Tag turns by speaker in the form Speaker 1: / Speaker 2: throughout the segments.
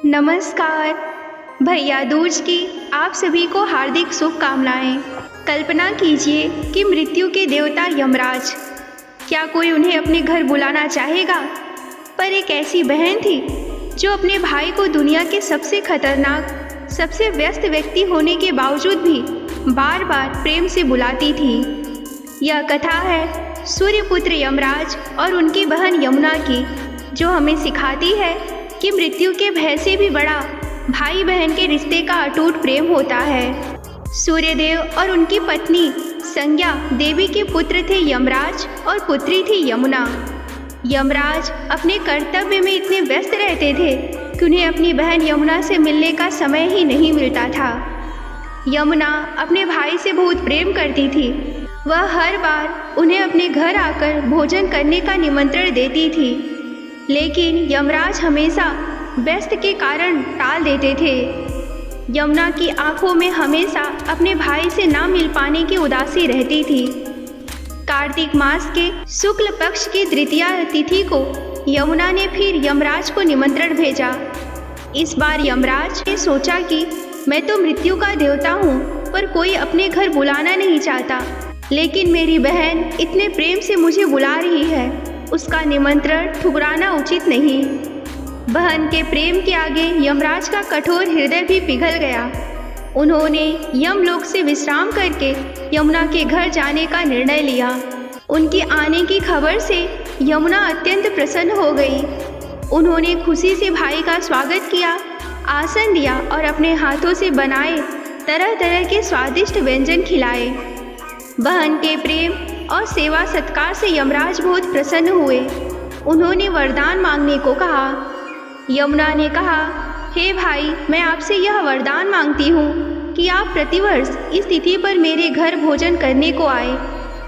Speaker 1: नमस्कार। भैया दूज की आप सभी को हार्दिक शुभकामनाएं। कल्पना कीजिए कि मृत्यु के देवता यमराज, क्या कोई उन्हें अपने घर बुलाना चाहेगा? पर एक ऐसी बहन थी जो अपने भाई को दुनिया के सबसे खतरनाक, सबसे व्यस्त व्यक्ति होने के बावजूद भी बार बार प्रेम से बुलाती थी। यह कथा है सूर्यपुत्र यमराज और उनकी बहन यमुना की, जो हमें सिखाती है कि मृत्यु के भय से भी बड़ा भाई बहन के रिश्ते का अटूट प्रेम होता है। सूर्यदेव और उनकी पत्नी संज्ञा देवी के पुत्र थे यमराज और पुत्री थी यमुना। यमराज अपने कर्तव्य में इतने व्यस्त रहते थे कि उन्हें अपनी बहन यमुना से मिलने का समय ही नहीं मिलता था। यमुना अपने भाई से बहुत प्रेम करती थी। वह हर बार उन्हें अपने घर आकर भोजन करने का निमंत्रण देती थी, लेकिन यमराज हमेशा व्यस्त के कारण टाल देते थे। यमुना की आंखों में हमेशा अपने भाई से ना मिल पाने की उदासी रहती थी। कार्तिक मास के शुक्ल पक्ष की तृतीया तिथि को यमुना ने फिर यमराज को निमंत्रण भेजा। इस बार यमराज ने सोचा कि मैं तो मृत्यु का देवता हूँ, पर कोई अपने घर बुलाना नहीं चाहता, लेकिन मेरी बहन इतने प्रेम से मुझे बुला रही है, उसका निमंत्रण ठुकराना उचित नहीं। बहन के प्रेम के आगे यमराज का कठोर हृदय भी पिघल गया। उन्होंने यमलोक से विश्राम करके यमुना के घर जाने का निर्णय लिया। उनकी आने की खबर से यमुना अत्यंत प्रसन्न हो गई। उन्होंने खुशी से भाई का स्वागत किया, आसन दिया और अपने हाथों से बनाए तरह तरह के स्वादिष्ट व्यंजन खिलाए। बहन के प्रेम और सेवा सत्कार से यमराज बहुत प्रसन्न हुए। उन्होंने वरदान मांगने को कहा। यमुना ने कहा, हे भाई, मैं आपसे यह वरदान मांगती हूँ कि आप प्रतिवर्ष इस तिथि पर मेरे घर भोजन करने को आए,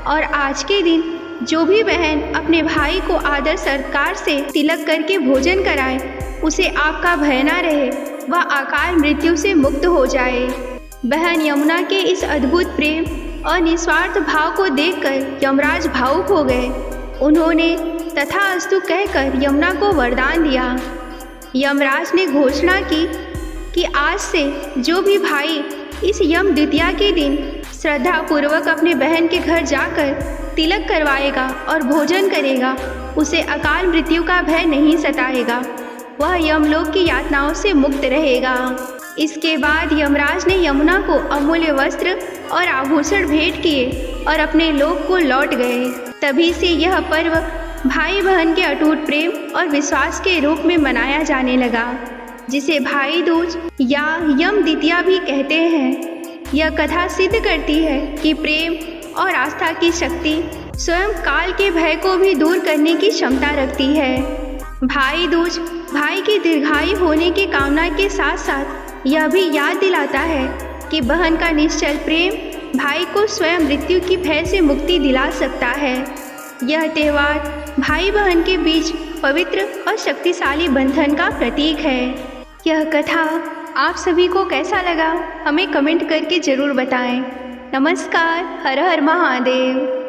Speaker 1: और आज के दिन जो भी बहन अपने भाई को आदर सत्कार से तिलक करके भोजन कराए, उसे आपका भय न रहे, वह अकाल मृत्यु से मुक्त हो जाए। बहन यमुना के इस अद्भुत प्रेम और निस्वार्थ भाव को देखकर यमराज भावुक हो गए। उन्होंने तथास्तु कहकर यमुना को वरदान दिया। यमराज ने घोषणा की कि आज से जो भी भाई इस यम द्वितीया के दिन श्रद्धापूर्वक अपने बहन के घर जाकर तिलक करवाएगा और भोजन करेगा, उसे अकाल मृत्यु का भय नहीं सताएगा, वह यमलोक की यातनाओं से मुक्त रहेगा। इसके बाद यमराज ने यमुना को अमूल्य वस्त्र और आभूषण भेंट किए और अपने लोक को लौट गए। तभी से यह पर्व भाई बहन के अटूट प्रेम और विश्वास के रूप में मनाया जाने लगा, जिसे भाई दूज या यम द्वितीया भी कहते हैं। यह कथा सिद्ध करती है कि प्रेम और आस्था की शक्ति स्वयं काल के भय को भी दूर करने की क्षमता रखती है। भाई दूज भाई की दीर्घायु होने की कामना के साथ साथ यह भी याद दिलाता है कि बहन का निश्चल प्रेम भाई को स्वयं मृत्यु की भय से मुक्ति दिला सकता है। यह त्यौहार भाई बहन के बीच पवित्र और शक्तिशाली बंधन का प्रतीक है। यह कथा आप सभी को कैसा लगा, हमें कमेंट करके ज़रूर बताएं। नमस्कार। हर हर महादेव।